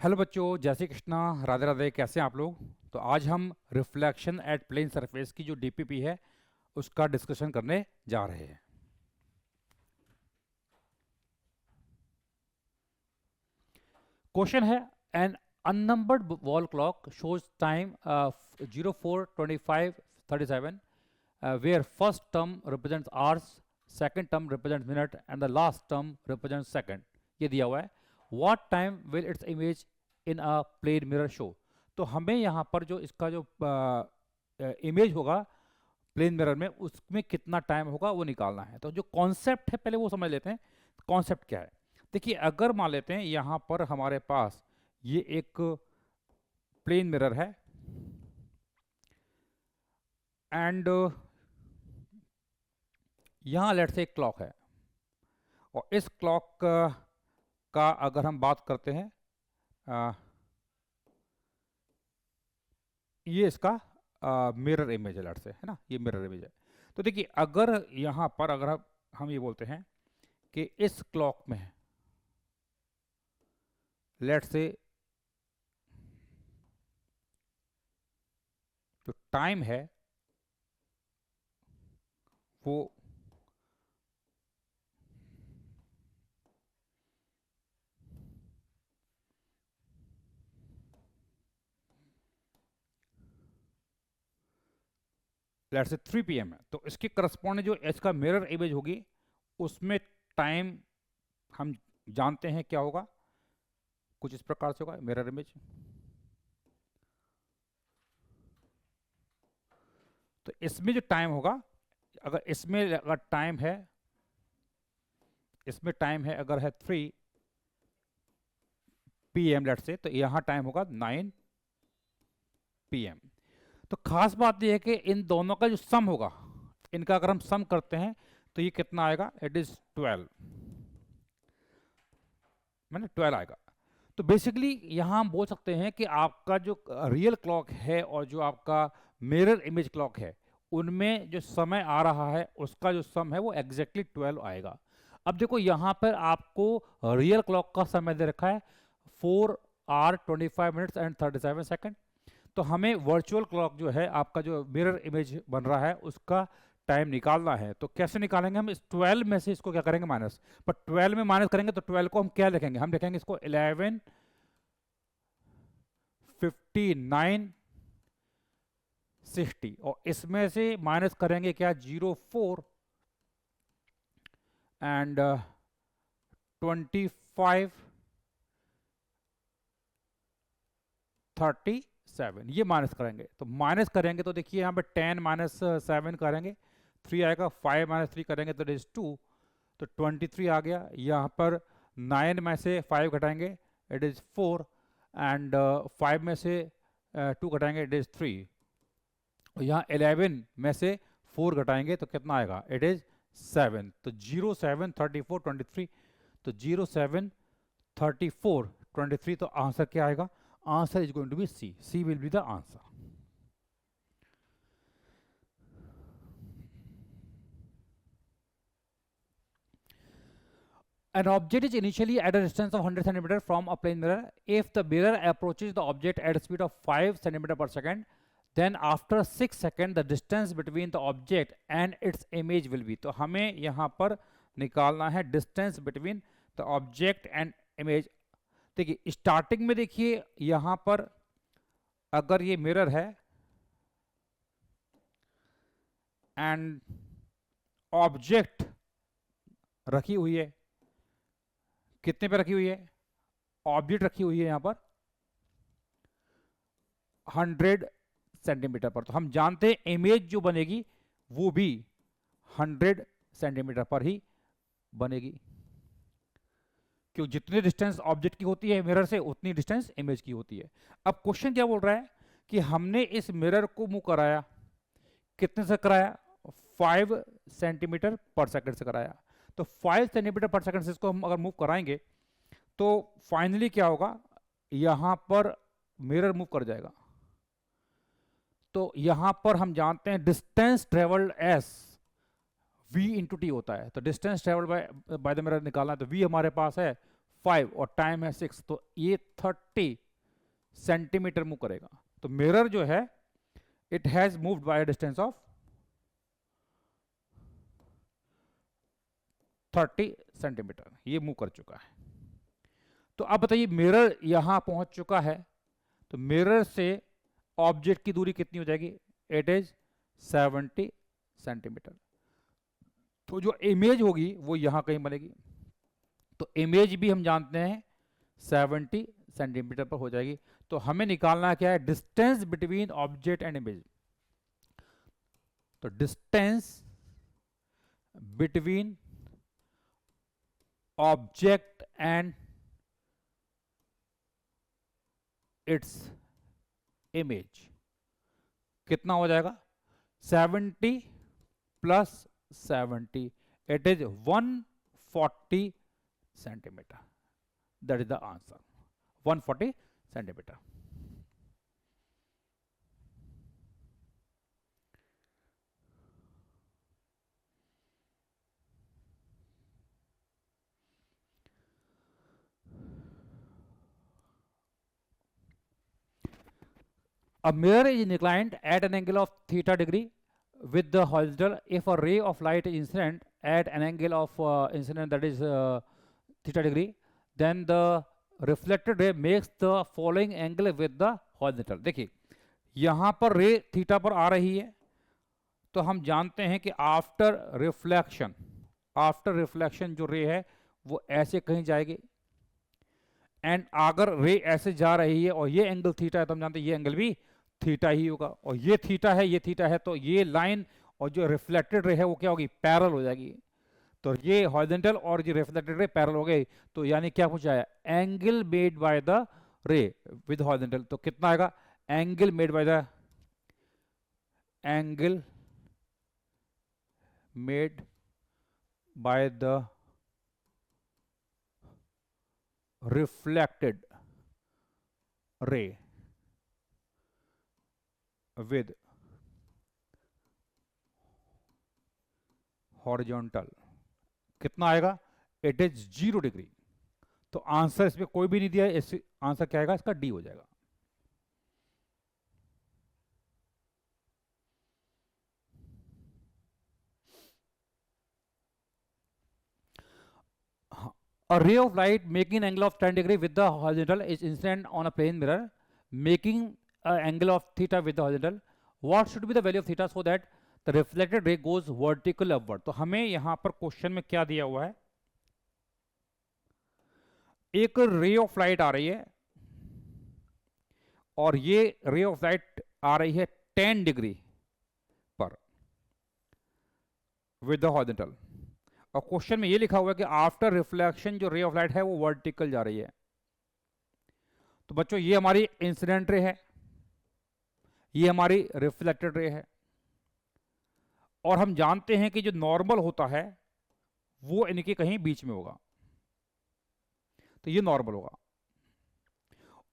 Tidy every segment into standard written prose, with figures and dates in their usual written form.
Hello बच्चों, जय श्री कृष्णा, राधे राधे। कैसे हैं आप लोग? तो आज हम रिफ्लेक्शन एट प्लेन सरफेस की जो डीपीपी है उसका डिस्कशन करने जा रहे हैं। क्वेश्चन है, an unnumbered wall clock shows time 04:25:37 where first term represents hours, second term represents minute and the last term represents second। ये दिया हुआ है। what time will its image in a plane mirror show। तो हमें यहाँ पर जो इसका जो इमेज होगा प्लेन मिरर में उसमें कितना टाइम होगा वो निकालना है। तो जो कॉन्सेप्ट है पहले वो समझ लेते हैं। कॉन्सेप्ट क्या है? देखिए, अगर मान लेते हैं यहाँ पर हमारे पास ये एक प्लेन मिरर है एंड यहाँ लेट से एक क्लॉक है और इस क्लॉक का अगर हम बात करते हैं ये इसका मिरर इमेज है, लेट से, है ना, ये मिरर इमेज है। तो देखिए, अगर यहाँ पर अगर हम ये बोलते हैं कि इस क्लॉक में लेट से जो टाइम है वो लेट से 3 PM है, तो इसके करस्पॉन्डिंग जो इसका मिरर इमेज होगी उसमें टाइम हम जानते हैं क्या होगा, कुछ इस प्रकार से होगा मिरर इमेज। तो इसमें जो टाइम होगा, अगर इसमें अगर टाइम है, इसमें टाइम है अगर है 3 PM लेट से, तो यहाँ टाइम होगा 9 PM। तो खास बात यह है कि इन दोनों का जो सम होगा, इनका अगर हम सम करते हैं तो ये कितना आएगा? इट इज 12, मैंने 12 आएगा। तो बेसिकली यहाँ हम बोल सकते हैं कि आपका जो रियल क्लॉक है और जो आपका मिरर इमेज क्लॉक है उनमें जो समय आ रहा है उसका जो सम है वो एग्जैक्टली 12 आएगा। अब देखो, यहाँ पर आपको रियल क्लॉक का समय दे रखा है 4 hours 25 minutes and 37 seconds। तो हमें वर्चुअल क्लॉक जो है, आपका जो मिरर इमेज बन रहा है उसका टाइम निकालना है। तो कैसे निकालेंगे? हम इस 12 में से इसको क्या करेंगे? माइनस। पर 12 में माइनस करेंगे तो 12 को हम क्या लिखेंगे? हम लिखेंगे इसको 11:59:60 और इसमें से माइनस करेंगे क्या? 04 एंड 25:37 ये माइनस करेंगे। तो माइनस करेंगे तो देखिए यहाँ पे 10 - 7 करेंगे 3 आएगा, 5 - 3 करेंगे तो इट इज 2, तो 23 आ गया। यहाँ पर 9 में से 5 घटाएंगे इट इज 4 एंड 5 में से 2 घटाएंगे इट इज 3 और यहाँ 11 में से 4 घटाएंगे तो कितना आएगा? It is 7। तो 0 7 34 23, तो 0 7 34 23, तो आंसर क्या आएगा? Answer is going to be C. C will be the answer. An object is initially at a distance of 100 centimeter from a plane mirror. If the mirror approaches the object at a speed of 5 centimeter per second, then after 6 seconds the distance between the object and its image will be। तो हमें यहाँ पर निकालना है distance between the object and image। देखिए, starting में देखिए यहाँ पर अगर ये मिरर है एंड ऑब्जेक्ट रखी हुई है, कितने पे रखी हुई है? ऑब्जेक्ट रखी हुई है यहाँ पर 100 सेंटीमीटर पर। तो हम जानते हैं इमेज जो बनेगी वो भी 100 सेंटीमीटर पर ही बनेगी, क्यों? जितनी डिस्टेंस ऑब्जेक्ट की होती है मिरर से उतनी डिस्टेंस इमेज की होती है। अब क्वेश्चन क्या बोल रहा है कि हमने इस मिरर को मूव कराया, कितने से कराया? 5 सेंटीमीटर पर सेकंड से कराया। तो 5 सेंटीमीटर पर सेकंड से इसको हम अगर मूव कराएंगे तो फाइनली क्या होगा? यहां पर मिरर मूव कर जाएगा। तो यहां पर हम जानते हैं distance travelled S v into T होता है। तो distance travelled by the mirror निकालना है, तो v हमारे पास है 5 और टाइम है 6, तो ये 30 सेंटीमीटर मूव करेगा। तो मिरर जो है it has moved by distance of 30 centimetre, ये मूव कर चुका है। तो अब बताइए मिरर यहां पहुंच चुका है, तो मिरर से ऑब्जेक्ट की दूरी कितनी हो जाएगी? It is 70 centimetre. तो जो इमेज होगी वो यहां कहीं बनेगी, तो इमेज भी हम जानते हैं 70 सेंटीमीटर पर हो जाएगी। तो हमें निकालना क्या है? Distance between object and image. तो distance between object and its image कितना हो जाएगा? 70 plus 70, it is 140 centimetre. That is the answer, 140 centimetre. A mirror is inclined at an angle of theta degree with the horizontal if a ray of light is incident at an angle of incident that is theta degree, then the reflected ray makes the following angle with the horizontal। देखिए यहाँ पर रे theta पर आ रही है, तो हम जानते हैं कि आफ्टर रिफ्लेक्शन जो रे है वो ऐसे कहीं जाएगी, एंड अगर रे ऐसे जा रही है और ये एंगल थीटा है तो हम जानते हैं ये एंगल भी थीटा ही होगा, और ये थीटा है, ये थीटा है, तो ये लाइन और जो रिफ्लेक्टेड रे है वो क्या होगी? पैरेलल हो जाएगी। तो ये हॉरिजॉन्टल और ये रिफ्लेक्टेड रे पैरेलल हो गए, तो यानी क्या पूछा है? एंगल मेड बाय द रे विद हॉरिजॉन्टल। तो कितना आएगा? Angle made by the reflected ray with horizontal कितना आएगा? It is 0 degree. तो आंसर इसमें कोई भी नहीं दिया है, इस आंसर क्या आएगा? इसका डी हो जाएगा। A ray of light making an angle of 10 degree with the horizontal is incident on a plane mirror making an angle of theta with the horizontal. What should be the value of theta so that the reflected ray goes vertical upward? तो हमें यहां पर question में क्या दिया हुआ है? एक रे ऑफ लाइट आ रही है और ये रे ऑफ लाइट आ रही है 10 डिग्री पर विद द हॉरिजॉन्टल, और क्वेश्चन में ये लिखा हुआ है कि आफ्टर रिफ्लेक्शन जो रे ऑफ लाइट है वो वर्टिकल जा रही है। तो बच्चों ये हमारी इंसिडेंट रे है, ये हमारी रिफ्लेक्टेड रे है, और हम जानते हैं कि जो नॉर्मल होता है वो इनके कहीं बीच में होगा, तो ये नॉर्मल होगा,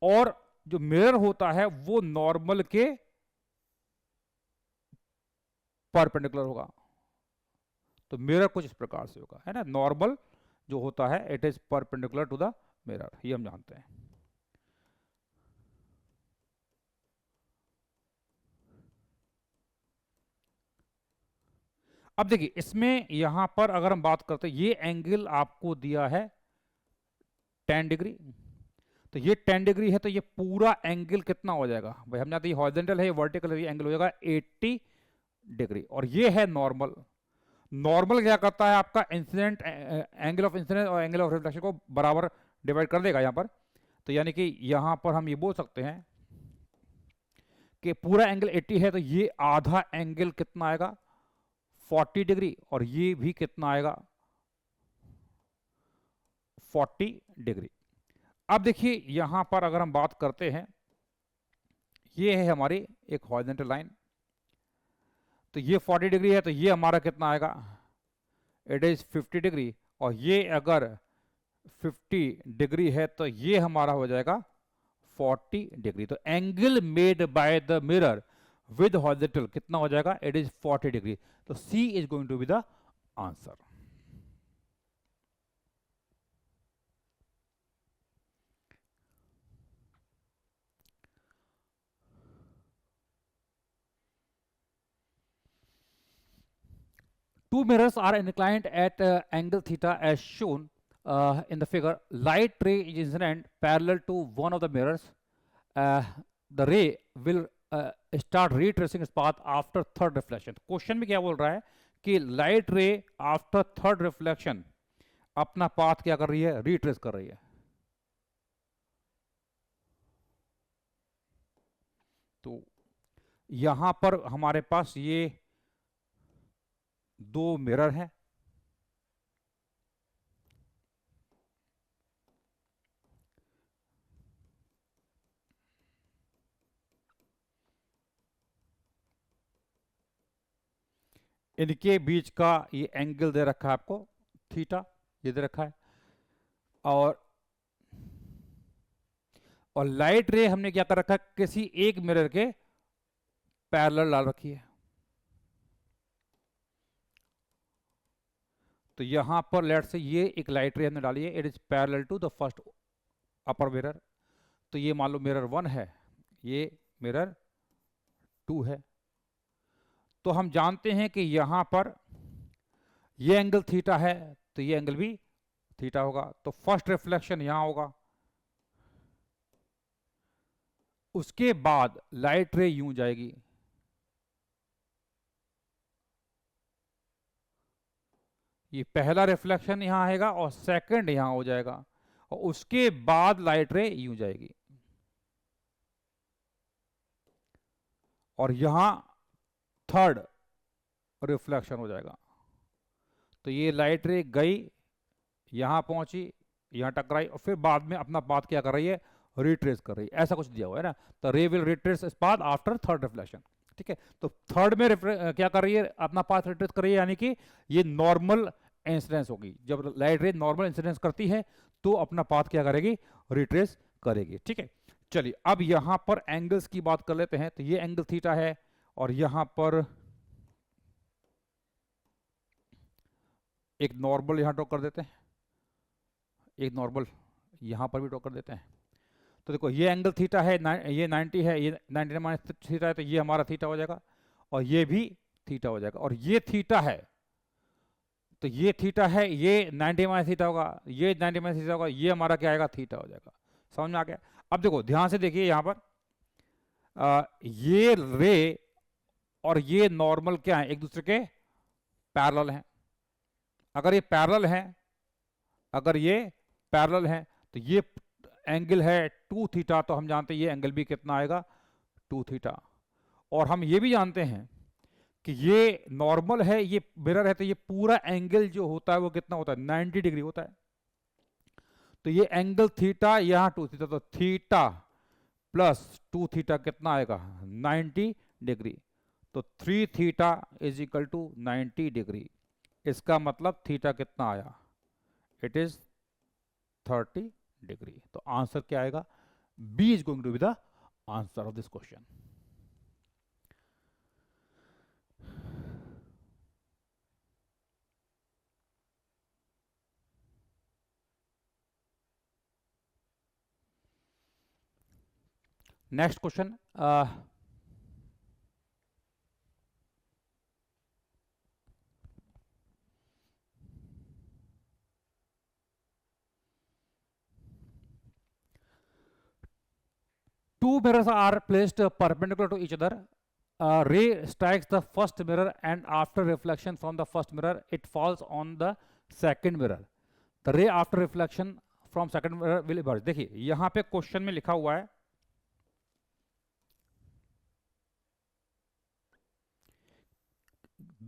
और जो मिरर होता है वो नॉर्मल के परपेंडिकुलर होगा। तो मिरर कुछ इस प्रकार से होगा, है ना? नॉर्मल जो होता है it is perpendicular to the mirror, ये हम जानते हैं। अब देखिए इसमें यहां पर अगर हम बात करते हैं, ये एंगल आपको दिया है 10 डिग्री, तो ये 10 डिग्री है, तो ये पूरा एंगल कितना हो जाएगा भाई? हम जानते हैं हॉरिजॉन्टल है, ये वर्टिकल है, ये एंगल हो जाएगा 80 डिग्री, और ये है नॉर्मल। नॉर्मल क्या करता है? आपका इंसिडेंट एंगल ऑफ इंसिडेंस और एंगल ऑफ रिफ्लेक्शन को बराबर डिवाइड कर देगा यहां पर। तो यानी कि यहां पर हम ये बोल सकते हैं कि पूरा एंगल 80 है, तो ये आधा एंगल कितना आएगा? 40 डिग्री, और ये भी कितना आएगा? 40 डिग्री। अब देखिए यहां पर अगर हम बात करते हैं, ये है हमारी एक हॉरिजॉन्टल लाइन, तो ये 40 डिग्री है, तो ये हमारा कितना आएगा? इट इज 50 डिग्री, और ये अगर 50 डिग्री है तो ये हमारा हो जाएगा 40 डिग्री। तो angle made by the mirror with horizontal कितना हो जाएगा? It is 40 degree. तो C is going to be the answer. Two mirrors are inclined at angle theta as shown in the figure. Light ray is incident parallel to one of the mirrors. The ray will start retracing its path after third reflection. Question में क्या बोल रहा है कि light रे after third reflection अपना path क्या कर रही है, रिट्रेस कर रही है. तो यहां पर हमारे पास ये दो मिरर हैं. इनके बीच का ये एंगल दे रखा है आपको थीटा, ये दे रखा है. और लाइट रे हमने क्या कर रखा है, किसी एक मिरर के पैरेलल डाल रखी है. तो यहां पर लेट से ये एक लाइट रे हमने डाली है, it is parallel to the first upper mirror. तो ये मान लो मिरर 1 है, ये मिरर 2 है. तो हम जानते हैं कि यहां पर ये एंगल थीटा है, तो ये एंगल भी थीटा होगा. तो फर्स्ट रिफ्लेक्शन यहां होगा, उसके बाद लाइट रे यूं जाएगी, ये पहला रिफ्लेक्शन यहां आएगा और सेकंड यहां हो जाएगा, और उसके बाद लाइट रे यूं जाएगी, और यहां थर्ड रिफ्लेक्शन हो जाएगा. तो ये लाइट रे गई, यहां पहुंची, यहां टकराई, और फिर बाद में अपना पाथ क्या कर रही है, रिट्रेस कर रही है. ऐसा कुछ दिया हुआ है ना. तो रे will retrace its path after third reflection. ठीक है. तो थर्ड में क्या कर रही है, अपना पाथ रिट्रेस कर रही है, यानी कि ये नॉर्मल इंसिडेंस होगी. जब लाइट रे नॉर्मल इंसिडेंस करती है तो अपना पाथ क्या करेगी, रिट्रेस करेगी. ठीक है. चलिए अब यहां पर एंगल्स की बात कर लेते हैं. तो ये एंगल थीटा है, और यहां पर एक नॉर्मल यहां ड्रॉ कर देते हैं, एक नॉर्मल यहां पर भी ड्रॉ कर देते हैं. तो देखो ये एंगल थीटा है, ये 90 है, ये 90 माइनस थीटा है, तो ये हमारा थीटा हो जाएगा, और ये भी थीटा हो जाएगा. और ये थीटा है, तो ये थीटा है, ये 90 माइनस थीटा होगा, ये 90 माइनस थीटा होगा, ये हमारा क्या आएगा, थीटा हो जाएगा. समझ में आ गया. अब देखो ध्यान से देखिए, यहां पर ये रे और ये नॉर्मल क्या है, एक दूसरे के पैरेलल हैं. अगर ये पैरेलल है, अगर ये पैरेलल है, तो ये एंगल है 2 थीटा, तो हम जानते हैं ये एंगल भी कितना आएगा, 2 थीटा. और हम ये भी जानते हैं कि ये नॉर्मल है, ये मिरर है, तो ये पूरा एंगल जो होता है वो कितना होता है, 90 डिग्री होता है. तो ये एंगल थीटा, यहां 2 थीटा, तो थीटा प्लस 2 थीटा कितना आएगा, 90 डिग्री. तो 3 theta is equal to 90 degree. इसका मतलब थीटा कितना आया, इट इज 30 डिग्री. तो आंसर क्या आएगा, B is going to be the answer of this question. Next question. Two mirrors are placed perpendicular to each other. A ray strikes the first mirror, and after reflection from the first mirror, it falls on the second mirror. The ray after reflection from second mirror will emerge. देखिए यहां पे question में लिखा हुआ है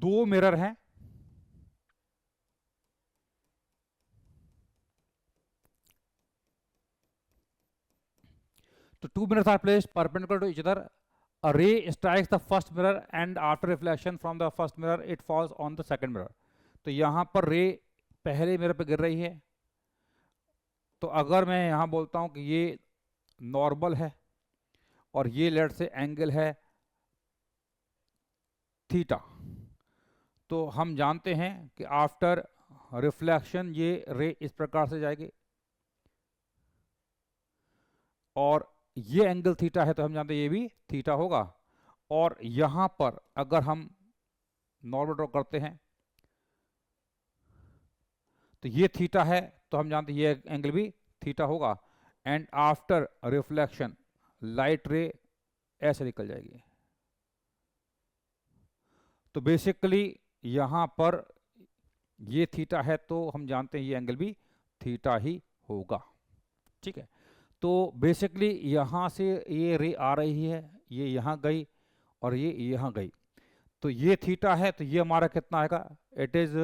दो mirror हैं, तो two mirrors are placed perpendicular to each other. A ray strikes the first mirror, and after reflection from the first mirror, it falls on the second mirror. तो यहां पर रे पहले मिरर पे गिर रही है. तो अगर मैं यहां बोलता हूं कि ये नॉर्मल है और ये लेट से एंगल है थीटा, तो हम जानते हैं कि आफ्टर रिफ्लेक्शन ये रे इस प्रकार से जाएगी, और ये एंगल थीटा है, तो हम जानते हैं ये भी थीटा होगा. और यहां पर अगर हम नॉर्मल ड्रॉ करते हैं, तो ये थीटा है, तो हम जानते हैं ये एंगल भी थीटा होगा। एंड आफ्टर रिफ्लेक्शन लाइट रे ऐसे निकल जाएगी। तो बेसिकली यहां पर ये थीटा है, तो हम जानते हैं ये एंगल भी थीटा ही होगा। ठीक है, तो बेसिकली यहां से ये रे आ रही है, ये यहां गई और ये यहां गई, तो ये थीटा है, तो ये हमारा कितना आएगा, इट इज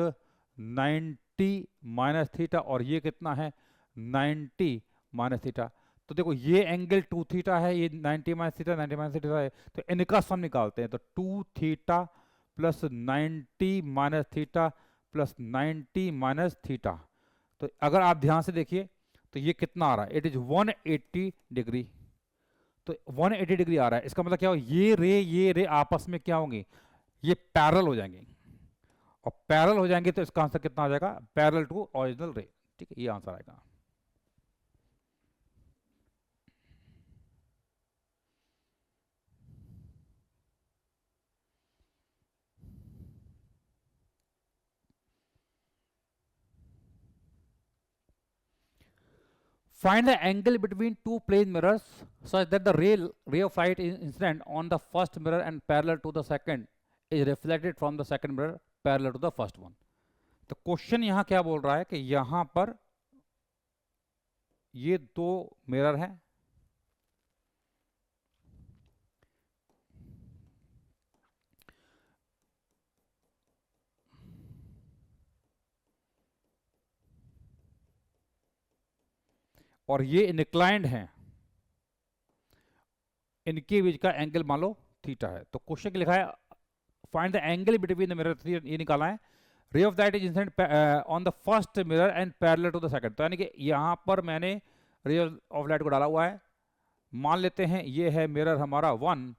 90 माइनस थीटा, और ये कितना है 90 माइनस थीटा। तो देखो ये एंगल 2 थीटा है, ये 90 माइनस थीटा 90 माइनस थीटा है, तो इनका सम निकालते हैं। तो 2 theta plus 90 minus theta plus 90 minus theta, तो अगर आप ध्यान से देखिए तो ये कितना आ रहा है, इट इज 180 डिग्री। तो 180 डिग्री आ रहा है, इसका मतलब क्या हो, ये रे आपस में क्या होंगे, ये पैरेलल हो जाएंगे, और पैरेलल हो जाएंगे तो इसका आंसर कितना आ जाएगा, पैरेलल टू ओरिजिनल रे। ठीक है, ये आंसर आएगा। Find the angle between two plane mirrors such that the ray of light is incident on the first mirror and parallel to the second is reflected from the second mirror parallel to the first one. तो question यहाँ क्या बोल रहा है कि यहाँ पर ये दो मिरर हैं, और ये इंक्लाइंड हैं, इनके बीच का एंगल मान लो थीटा है। तो क्वेश्चन क्या लिखा है, find the angle between the mirror, ये निकाला है, ray of that is incident on the first mirror and parallel to the second. तो यानी कि यहाँ पर मैंने रे ऑफ लाइट को डाला हुआ है, मान लेते हैं ये है मिरर हमारा 1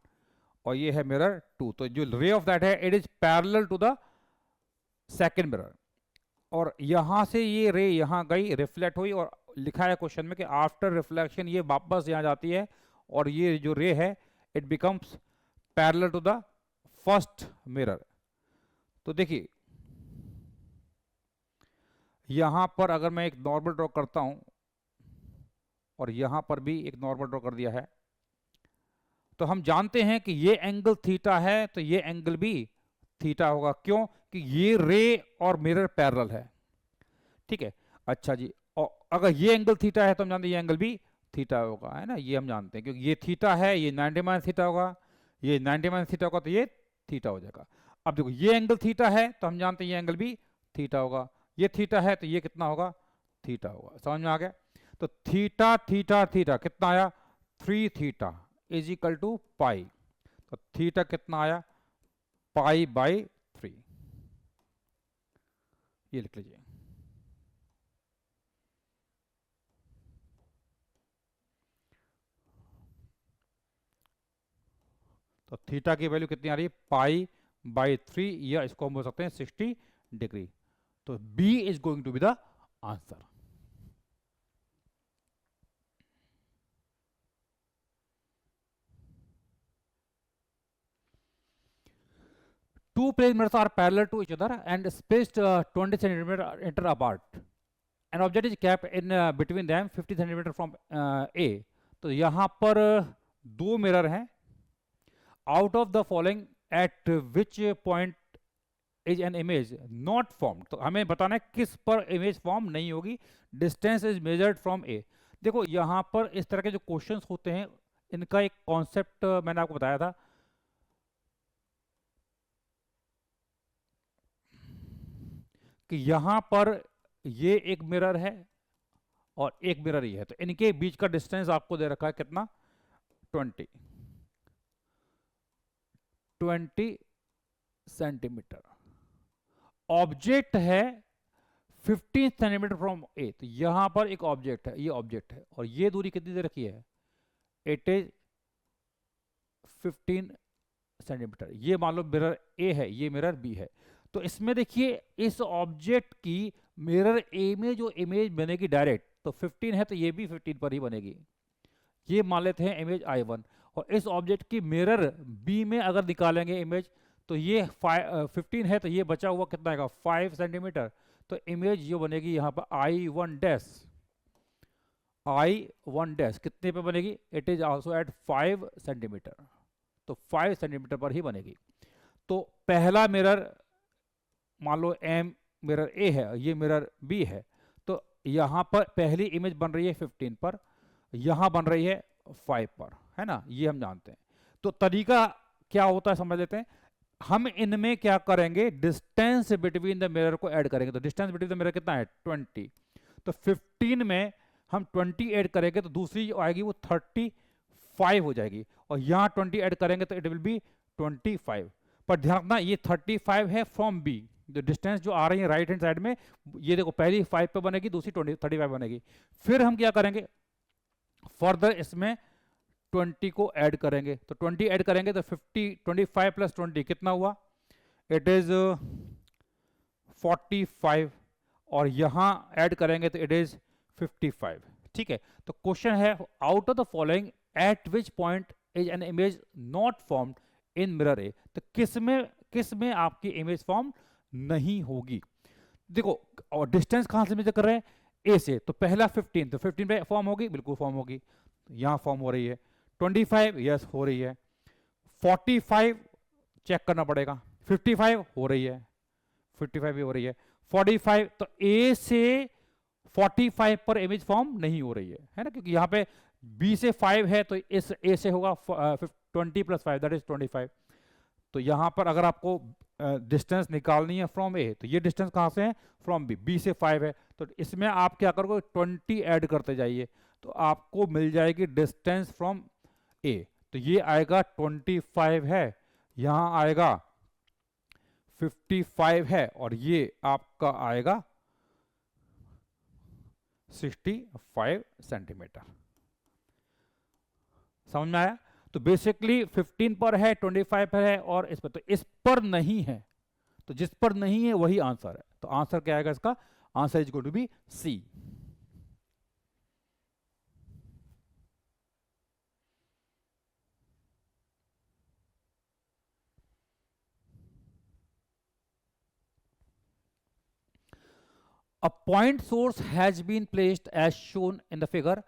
और ये है मिरर 2, तो जो रे ऑफ दैट है it is parallel to the second mirror, और यहां से ये रे यहां गई, रिफ्लेक्ट हुई, और लिखा है क्वेश्चन में कि आफ्टर रिफ्लेक्शन ये वापस यहां जाती है, और ये जो रे है it becomes parallel to the first mirror. तो देखिए यहां पर अगर मैं एक नॉर्मल ड्रॉ करता हूं, और यहां पर भी एक नॉर्मल ड्रॉ कर दिया है, तो हम जानते हैं कि ये एंगल थीटा है, तो ये एंगल भी थीटा होगा। क्यों कि ये रे और मिरर पैरेलल है। ठीक है, अच्छा जी, और अगर ये एंगल थीटा है तो हम जानते हैं ये एंगल भी थीटा होगा, है ना, ये हम जानते हैं, क्योंकि ये थीटा है, ये 90 माइनस थीटा होगा, ये 90 माइनस थीटा होगा, तो ये थीटा हो जाएगा। अब देखो ये एंगल थीटा है, तो हम जानते हैं ये एंगल भी थीटा होगा, ये थीटा है तो ये कितना होगा, थीटा होगा। समझ में आ गया? तो थीटा थीटा थीटा कितना आया, 3 थीटा इज इक्वल टू पाई, तो थीटा कितना आया, पाई बाई 3, ये लिख लीजिए। तो थीटा की वैल्यू कितनी आ रही है, पाई बाई 3, या इसको हम बोल सकते हैं 60 डिग्री। तो B is going to be the answer. Two plane mirrors are parallel to each other and spaced 20 cm apart. An object is kept in between them 50 cm from A. तो यहाँ पर दो मिरर हैं, out of the following at which point is an image not formed. तो हमें बताना है किस पर इमेज फॉर्म नहीं होगी, डिस्टेंस इज मेजर्ड फ्रॉम ए। देखो यहाँ पर इस तरह के जो क्वेश्चंस होते हैं इनका एक कॉन्सेप्ट मैंने आपको बताया था कि यहां पर ये एक मिरर है और एक मिरर ये है, तो इनके बीच का डिस्टेंस आपको दे रखा है कितना, 20 सेंटीमीटर। ऑब्जेक्ट है 15 सेंटीमीटर फ्रॉम ए, तो यहां पर एक ऑब्जेक्ट है, ये ऑब्जेक्ट है, और ये दूरी कितनी दे रखी है, इट इज 15 सेंटीमीटर। ये मान लो मिरर ए है, ये मिरर बी है। तो इसमें देखिए इस ऑब्जेक्ट की मिरर ए में जो इमेज बनेगी डायरेक्ट, तो 15 है तो ये भी 15 पर ही बनेगी, ये मान लेते हैं इमेज I1। और इस ऑब्जेक्ट की मिरर बी में अगर निकालेंगे इमेज, तो ये 15 है तो ये बचा हुआ कितना आएगा, 5 सेंटीमीटर, तो इमेज जो बनेगी यहाँ पर I1 डैश कितने पे बनेगी, it is also at 5 centimetre, तो 5 सेंटीमीटर पर ही बनेगी। तो पहला मिरर मान लो एम मिरर ए है, ये मिरर बी है, तो यहाँ पर पहली इमेज बन रही है 15 पर, यहाँ बन रही है 5 पर, है ना, ये हम जानते हैं। तो तरीका क्या होता है समझ लेते हैं। हम इनमें क्या करेंगे, डिस्टेंस बिटवीन द मिरर को ऐड करेंगे। तो डिस्टेंस बिटवीन द मिरर कितना है 20, तो 15 में हम 20 ऐड करेंगे तो दूसरी जो आएगी वो 35 हो जाएगी, और यहाँ 20 ऐड करेंगे तो इट विल बी 25। पर ध्यान रखना ये 35 है फ्रॉम बी, जो डिस्टेंस जो आ रही है राइट हैंड साइड में, ये देखो पहली 5 पे बनेगी, दूसरी 35 बनेगी। फिर हम क्या करेंगे, फर्दर इसमें 20 को ऐड करेंगे, तो 20 ऐड करेंगे तो 25 प्लस 20 कितना हुआ, इट इज 45, और यहां ऐड करेंगे तो इट इज 55। ठीक है, तो क्वेश्चन है out of the following at which point is an image not formed in mirror A, तो किस में आपकी इमेज फॉर्म नहीं होगी। देखो, और डिस्टेंस कहां से मेजर कर रहे हैं, ए से, तो पहला 15, तो 15 पे फॉर्म होगी, बिल्कुल फॉर्म होगी, यहां फॉर्म हो रही है। 25 यस हो रही है, 45 चेक करना पड़ेगा, 55 हो रही है, 55 भी हो रही है, 45, तो ए से 45 पर इमेज फॉर्म नहीं हो रही है ना, क्योंकि यहाँ पे बी से 5 है, तो इस ए से होगा 20 प्लस 5 दैट इज 25। तो यहाँ पर अगर आपको डिस्टेंस निकालनी है फ्रॉम ए, तो ये डिस्टेंस कहाँ से है, फ्रॉम बी, बी से 5 है, तो इसमें आप क्या करोगे 20 ऐड करते जाइए, तो आपको मिल जाएगी डिस्टेंस फ्रॉम ए, तो ये आएगा 25 है, यहां आएगा 55 है, और ये आपका आएगा 65 सेंटीमीटर। समझ में आया। तो बेसिकली 15 पर है, 25 पर है, और इस पर, तो इस पर नहीं है, तो जिस पर नहीं है वही आंसर है। तो आंसर क्या आएगा इसका, answer is going to be C. A point source has been placed as shown in the figure.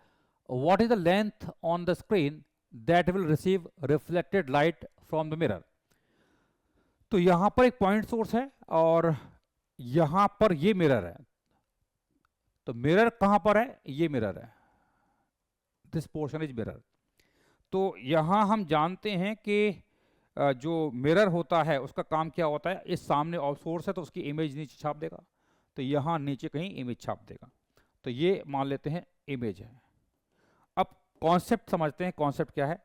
What is the length on the screen that will receive reflected light from the mirror? तो यहां पर एक point source है और यहां पर ये mirror है, तो मिरर कहां पर है, ये मिरर है, दिस पोर्शन इज मिरर। तो यहां हम जानते हैं कि जो मिरर होता है उसका काम क्या होता है, इस सामने और सोर्स है तो उसकी इमेज नीचे छाप देगा, तो यहाँ नीचे कहीं इमेज छाप देगा, तो ये मान लेते हैं इमेज है। अब कॉन्सेप्ट समझते हैं, कॉन्सेप्ट क्या है,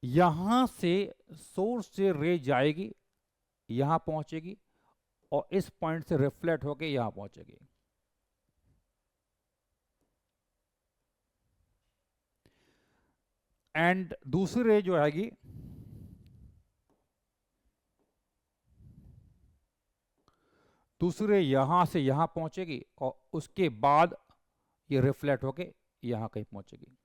यहां से सोर्स से रे जाएगी, यहां पहुंचेगी, और इस पॉइंट से रिफ्लेक्ट होकर यहां पहुंचेगी। एंड दूसरी रे जो आएगी, दूसरे यहां से यहां पहुंचेगी, और उसके बाद ये रिफ्लेक्ट होके यहां कहीं पहुंचेगी।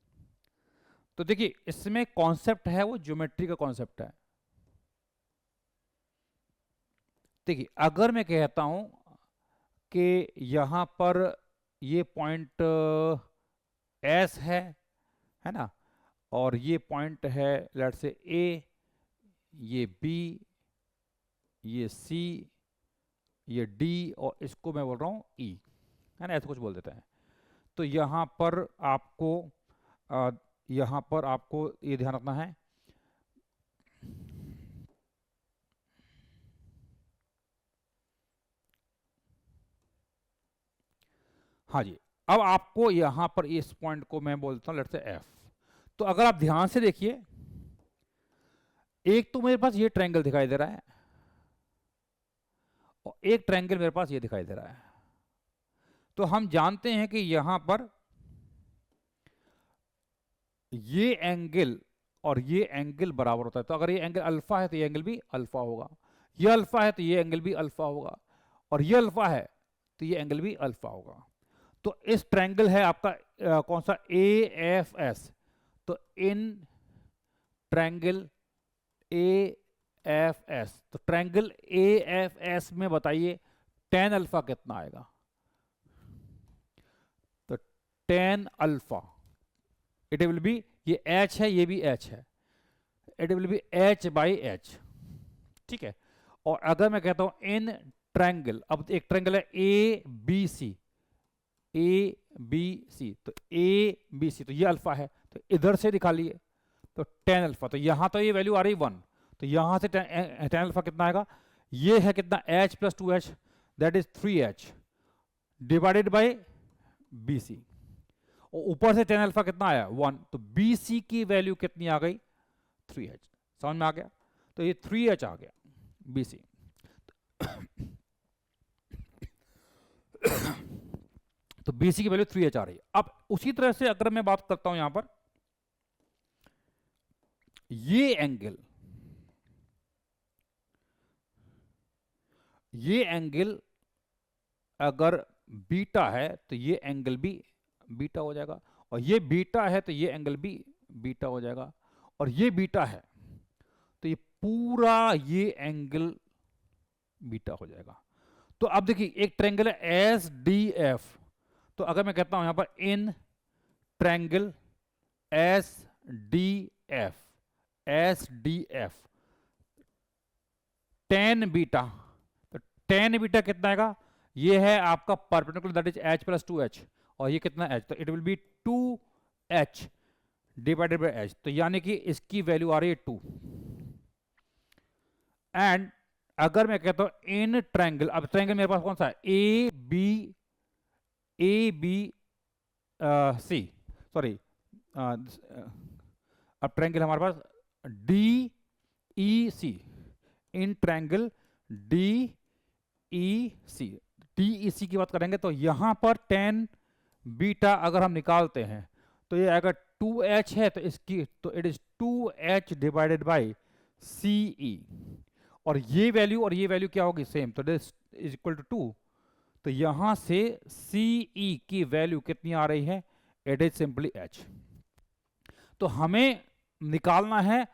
तो देखिए इसमें कॉन्सेप्ट है वो ज्योमेट्री का कॉन्सेप्ट है। देखिए अगर मैं कहता हूं कि यहां पर ये पॉइंट एस है ना, और ये पॉइंट है लेट्स से ए, ये बी, ये सी, ये डी, और इसको मैं बोल रहा हूं ई, है ना, ऐसा कुछ बोल देता है। तो यहां पर आपको ये ध्यान रखना है, हाँ जी। अब आपको यहां पर इस पॉइंट को मैं बोलता हूं लेट्स से एफ। तो अगर आप ध्यान से देखिए, एक तो मेरे पास ये ट्रायंगल दिखाई दे रहा है, और एक ट्रायंगल मेरे पास ये दिखाई दे रहा है। तो हम जानते हैं कि यहां पर ये एंगल और ये एंगल बराबर होता है, तो अगर ये एंगल अल्फा है तो ये एंगल भी अल्फा होगा, ये अल्फा है तो ये एंगल भी अल्फा होगा, और ये अल्फा है तो ये एंगल भी अल्फा होगा। तो इस ट्रायंगल है आपका कौन सा, ए एफ एस। तो इन ट्रायंगल ए एफ एस, तो ट्रायंगल ए एफ एस में बताइए tan अल्फा कितना आएगा, tan alpha, it will be, ये h है ये भी h है, it will be h by h, ठीक है। और अगर मैं कहता हूं इन ट्रायंगल, अब एक ट्रायंगल है A B C, A B C, तो ए बी सी, तो ये अल्फा है, तो इधर से निकाल लिए तो tan अल्फा, तो यहां तो ये वैल्यू आ रही 1, तो यहां से tan अल्फा कितना आएगा, ये है कितना h plus 2h, that is 3h divided by BC, और ऊपर से tan अल्फा कितना आया 1, तो BC की वैल्यू कितनी आ गई 3h, समझ में आ गया, तो ये 3h आ गया BC। तो BC की वैल्यू 3h आ रही है। अब उसी तरह से अगर मैं बात करता हूं यहां पर ये एंगल अगर बीटा है तो ये एंगल भी बीटा हो जाएगा, और ये बीटा है तो ये एंगल भी बीटा हो जाएगा, और ये बीटा है तो ये पूरा ये एंगल बीटा हो जाएगा। तो अब देखिए एक ट्रायंगल है SDF, तो अगर मैं कहता हूं यहां पर in triangle SDF tan beta, तो tan बीटा कितना आएगा, ये है आपका perpendicular, that is h plus 2h, और ये कितना h, तो it will B 2h divided by h, तो यानी कि इसकी वैल्यू आ रही है 2। एंड अगर मैं कहता हूं इन ट्रायंगल, अब ट्रायंगल मेरे पास कौन सा है ए बी सी, सॉरी अब ट्रायंगल हमारे पास DEC, in triangle DEC, DEC की बात करेंगे तो यहां पर tan बीटा अगर हम निकालते हैं तो ये अगर 2h है तो इसकी, तो it is 2h divided by CE, और ये वैल्यू क्या होगी सेम, तो इट इज इक्वल टू 2, तो यहां से CE की वैल्यू कितनी आ रही है, इट इज सिंपली h। तो हमें निकालना है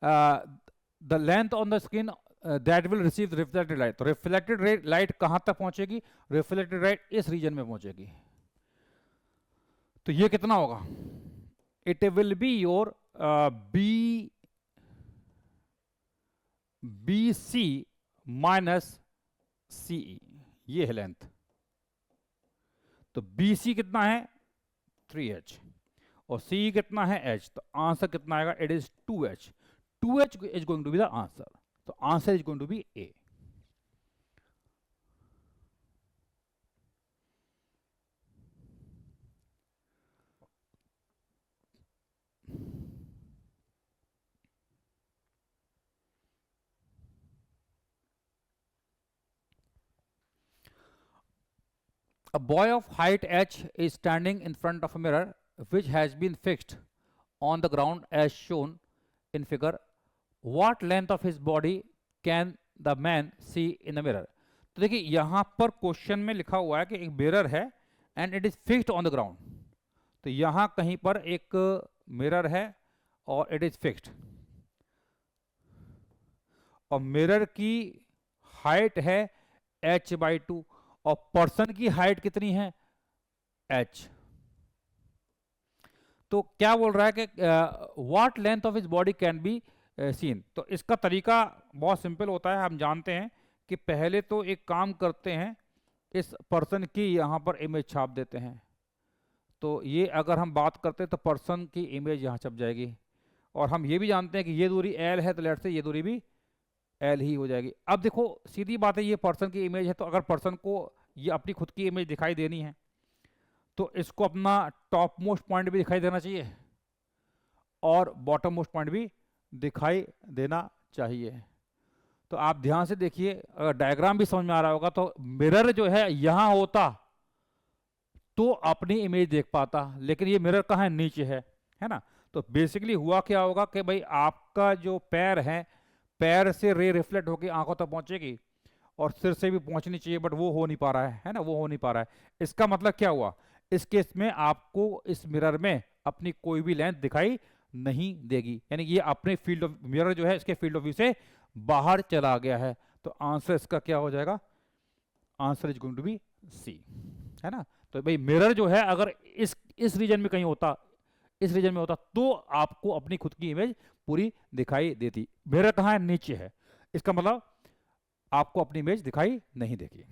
the length on the screen that will receive reflected light, तो रिफ्लेक्टेड लाइट कहां तक पहुंचेगी, रिफ्लेक्टेड लाइट इस रीजन में पहुंचेगी, तो ये कितना होगा, it will be your BC minus CE, ये है लेंथ, तो BC कितना है 3h और CE कितना है h, तो आंसर कितना आएगा, it is 2h, 2h is going to be the answer, तो answer is going to be A। A boy of height h is standing in front of a mirror which has been fixed on the ground as shown in figure. What length of his body can the man see in the mirror? तो देखिए यहां पर question में लिखा हुआ है कि एक मिरर है and it is fixed on the ground, तो यहां कहीं पर एक मिरर है और इट इज फिक्स्ड, और मिरर की हाइट है h/2 और पर्सन की हाइट कितनी है h, तो क्या बोल रहा है कि what length of his body can be seen. तो इसका तरीका बहुत सिंपल होता है, हम जानते हैं कि पहले तो एक काम करते हैं, इस पर्सन की यहाँ पर इमेज छाप देते हैं, तो ये अगर हम बात करते हैं तो पर्सन की इमेज यहाँ छप जाएगी, और हम ये भी जानते हैं कि ये दूरी L है तो लेट से ये दूरी भी L ही हो जाएगी। अब देखो सीधी बात है, ये पर्सन की इमेज है, तो अगर पर्सन को ये अपनी खुद की इमेज दिखाई देनी है तो इसको अपना टॉप मोस्ट पॉइंट भी दिखाई देना चाहिए और बॉटम मोस्ट पॉइंट भी दिखाई देना चाहिए। तो आप ध्यान से देखिए, अगर डायग्राम भी समझ में आ रहा होगा तो मिरर जो है यहां होता तो अपनी इमेज देख पाता, लेकिन ये मिरर कहाँ है, नीचे है ना। तो बेसिकली हुआ क्या होगा कि भाई आपका जो पैर है, पैर से रे रिफ्लेक्ट होकर आंखों तक पहुंचेगी और सिर से भी पहुंचनी चाहिए, बट वो हो नहीं पा रहा है ना, वो हो नहीं पा रहा है। इसका मतलब क्या हुआ, इस केस में आपको इस मिरर में अपनी कोई भी लेंथ दिखाई नहीं देगी, यानी कि ये अपने फील्ड ऑफ मिरर जो है इसके फील्ड ऑफ व्यू से बाहर चला गया है। तो आंसर इसका क्या हो जाएगा, answer is going to be C, है ना। तो भाई मिरर जो है अगर इस रीजन में कहीं होता, इस रीजन में होता, तो आपको अपनी खुद की इमेज पूरी दिखाई देती। मिरर कहाँ है? नीचे है, इसका मतलब आपको अपनी इमेज दिखाई नहीं देगी।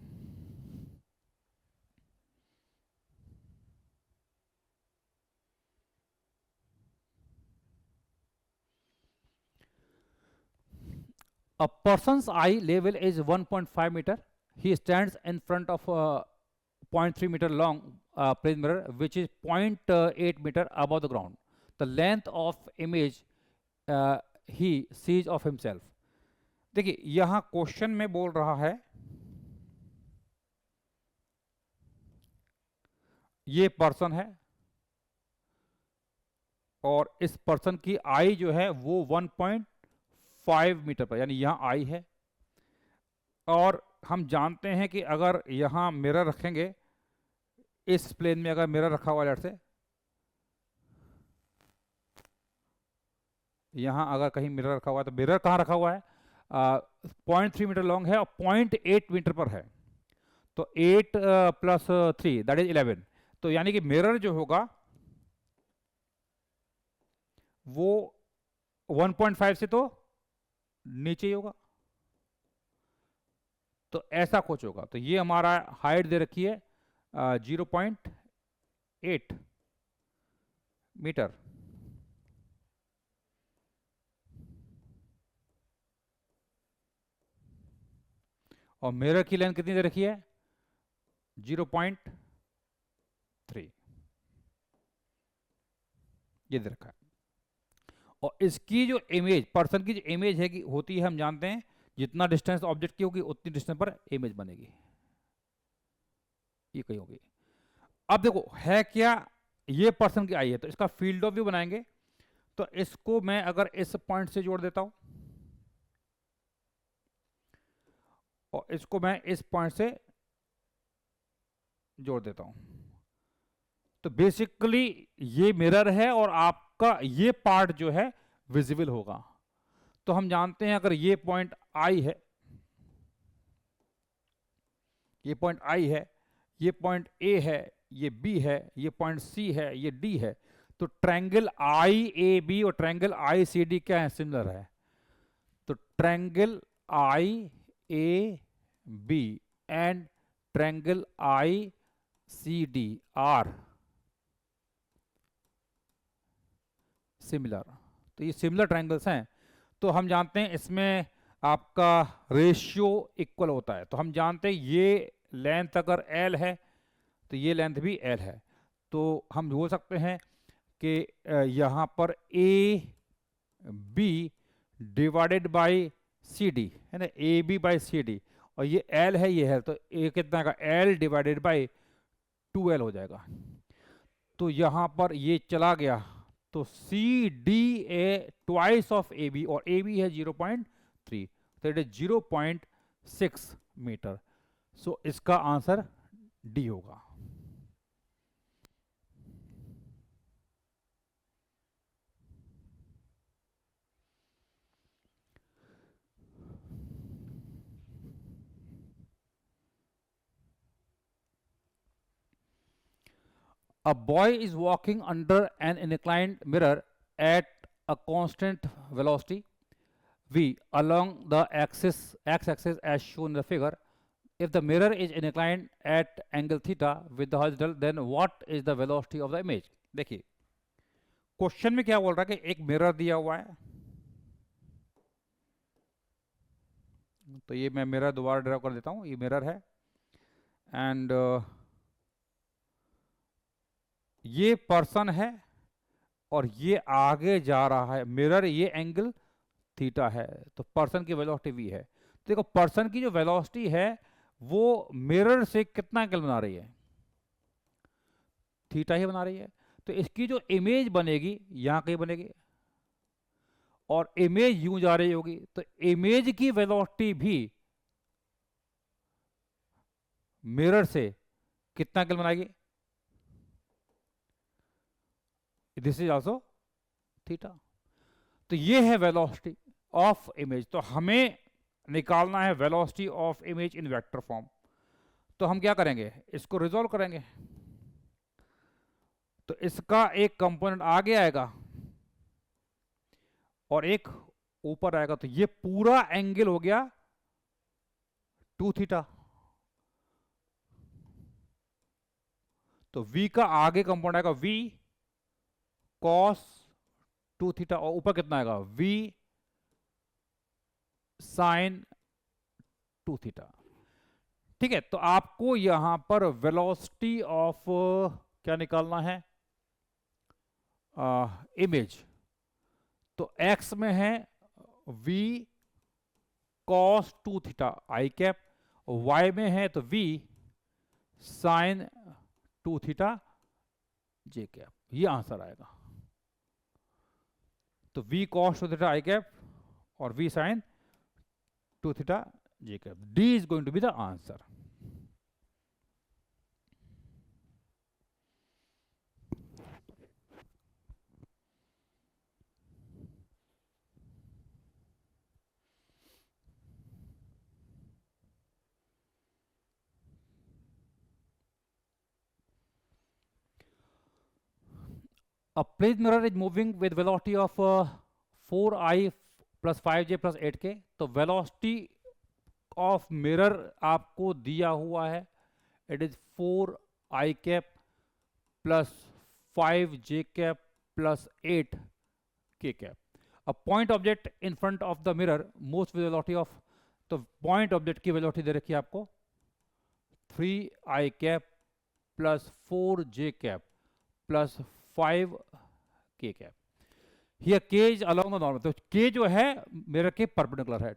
A person's eye level is 1.5 meter. He stands in front of a 0.3 meter long plane mirror, which is 0.8 meter above the ground. The length of image he sees of himself. देखिए यहां question में बोल रहा है, ये person है और इस पर्सन की आई जो है वो 1.5 मीटर पर, यानी यहां आई है, और हम जानते हैं कि अगर यहां मिरर रखेंगे, इस प्लेन में अगर मिरर रखा हुआ है, से यहां अगर कहीं मिरर रखा हुआ है, तो मिरर कहां रखा हुआ है? 0.3 मीटर लॉन्ग है और 0.8 मीटर पर है, तो 8 प्लस 3 दैट इज 11। तो यानी कि मिरर जो होगा वो 1.5 से तो नीचे ही होगा, तो ऐसा कुछ होगा। तो ये हमारा हाइट दे रखी है 0.8 मीटर, और मिरर की लेंथ कितनी दे रखी है? 0.3, ये दे रखा है। और इसकी जो इमेज, पर्सन की जो इमेज है कि होती है, हम जानते हैं जितना डिस्टेंस ऑब्जेक्ट की होगी उतनी डिस्टेंस पर इमेज बनेगी, ये कहीं होगी। अब देखो है क्या, ये पर्सन की आई है, तो इसका फील्ड ऑफ व्यू बनाएंगे। तो इसको मैं अगर इस पॉइंट से जोड़ देता हूं और इसको मैं इस पॉइंट से जोड़ देता हूं, तो बेसिकली ये मिरर है और आपका ये पार्ट जो है विजिबल होगा। तो हम जानते हैं अगर ये पॉइंट आई है, ये पॉइंट आई है, ये पॉइंट ए है, ये बी है, ये पॉइंट सी है, ये डी है, तो ट्रायंगल आई ए बी और ट्रायंगल आई सी डी क्या है? सिमिलर है। तो triangle I A B and triangle I C D are similar. तो ये सिमिलर ट्रायंगल्स हैं, तो हम जानते हैं इसमें आपका रेशियो इक्वल होता है। तो हम जानते हैं ये लेंथ अगर L है तो ये लेंथ भी L है, तो हम बोल सकते हैं कि यहाँ पर A B divided by C D है ना, A B by C D, और ये L है, ये है, तो ए कितना का L डिवाइडेड बाई 2L हो जाएगा। तो यहाँ पर ये चला गया, तो C D A twice of A B, और ए बी है 0.3, तो इट इज 0.6 मीटर। सो इसका आंसर डी होगा। A boy is walking under an inclined mirror at a constant velocity v along the x-axis as shown in the figure. If the mirror is inclined at angle theta with the horizontal, then what is the velocity of the image? देखिए question में क्या बोल रहा है कि एक mirror दिया हुआ है, तो ये मैं मिरर दोबारा ड्रा कर देता हूं, ये मिरर है एंड ये पर्सन है और ये आगे जा रहा है, मिरर ये एंगल थीटा है, तो पर्सन की वेलोसिटी वी है। तो देखो पर्सन की जो वेलोसिटी है वो मिरर से कितना एंगल बना रही है? थीटा ही बना रही है। तो इसकी जो इमेज बनेगी यहां कहीं बनेगी, और इमेज यूं जा रही होगी, तो इमेज की वेलोसिटी भी मिरर से कितना एंगल बनाएगी? This is also theta. तो ये है वेलोसिटी ऑफ इमेज। तो हमें निकालना है velocity of image in vector form. तो हम क्या करेंगे, इसको रिजॉल्व करेंगे। तो इसका एक कंपोनेंट आगे आएगा और एक ऊपर आएगा, तो ये पूरा एंगल हो गया 2 थीटा। तो v का आगे कंपाउंड आएगा v cos 2 थीटा, और ऊपर कितना आएगा v sin 2 थीटा। ठीक है, तो आपको यहां पर वेलोसिटी ऑफ क्या निकालना है, इमेज। तो x में है v cos 2 थीटा आई कैप, y में है तो v sin 2 थीटा जे कैप, ये आंसर आएगा। तो v cos 2 थीटा आई कैप और v sin 2 theta J cap, d is going to be the answer. A plane mirror is moving with velocity of 4i plus 5j plus 8k. तो velocity of mirror आपको दिया हुआ है, it is 4i cap plus 5j cap plus 8k cap. A point object in front of the mirror moves with velocity of, तो point object की velocity दे रखी है आपको 3i cap plus 4j cap plus 5k cap. Here k is along the normal, तो k जो है mirror के perpendicular है,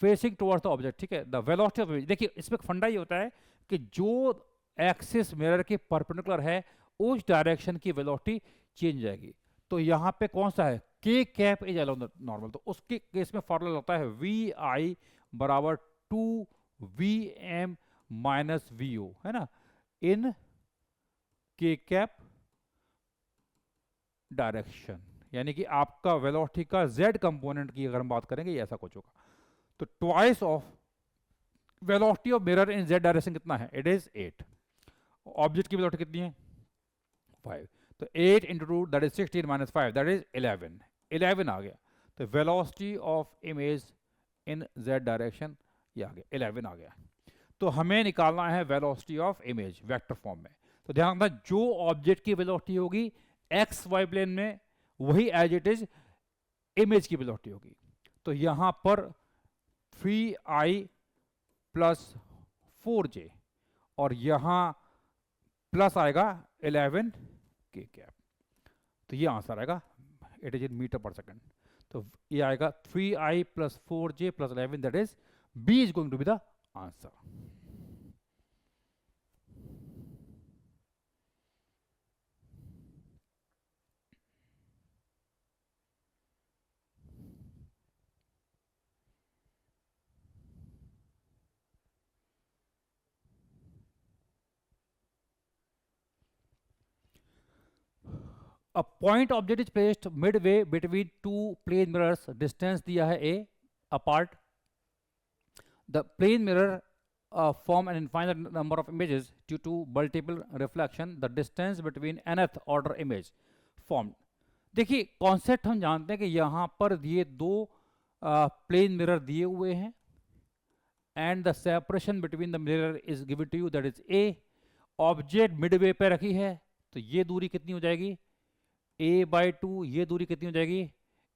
फेसिंग टुवर्ड्स द ऑब्जेक्ट। ठीक है, द वेलोसिटी ऑफ इमेज, देखिए इसमें फंडा ये होता है कि जो एक्सिस मिरर के परपेंडिकुलर है उस डायरेक्शन की वेलोसिटी चेंज जाएगी। तो यहाँ पे कौन सा है, k cap is along the normal, तो उसके केस में फॉर्मूला लगता है vi बराबर 2vm माइनस vo, है ना, इन k कैप डायरेक्शन, यानी कि आपका वेलोसिटी का z कंपोनेंट की अगर हम बात करेंगे ये ऐसा कुछ होगा। तो twice of velocity of mirror in z direction कितना है, इट इज 8। ऑब्जेक्ट की वेलोसिटी कितनी है 5, तो 8 into 2 that is 16 minus 5 that is 11 आ गया। तो velocity of image in z direction ये आ गया 11 आ गया। तो हमें निकालना है velocity of image vector form में। तो ध्यान रखना, जो ऑब्जेक्ट की वेलोसिटी होगी एक्स वाई प्लेन में वही एज इट इज इमेज की वेलोसिटी होगी। तो यहां पर 3i प्लस 4j और यहां प्लस आएगा 11k कैप, तो ये आंसर आएगा, it is in metre per second. तो ये आएगा 3i plus 4j plus 11, that is b is going to be the answer. A point object is placed midway between two plane mirrors, distance दिया है a apart. The plane mirror form an infinite number of images due to multiple reflection. The distance between nth order image formed. देखिए concept हम जानते हैं कि यहाँ पर ये दो प्लेन मिरर दिए हुए हैं and the separation between the mirror is given to you, that is a. Object midway पे रखी है, तो ये दूरी कितनी हो जाएगी a/2, ये दूरी कितनी हो जाएगी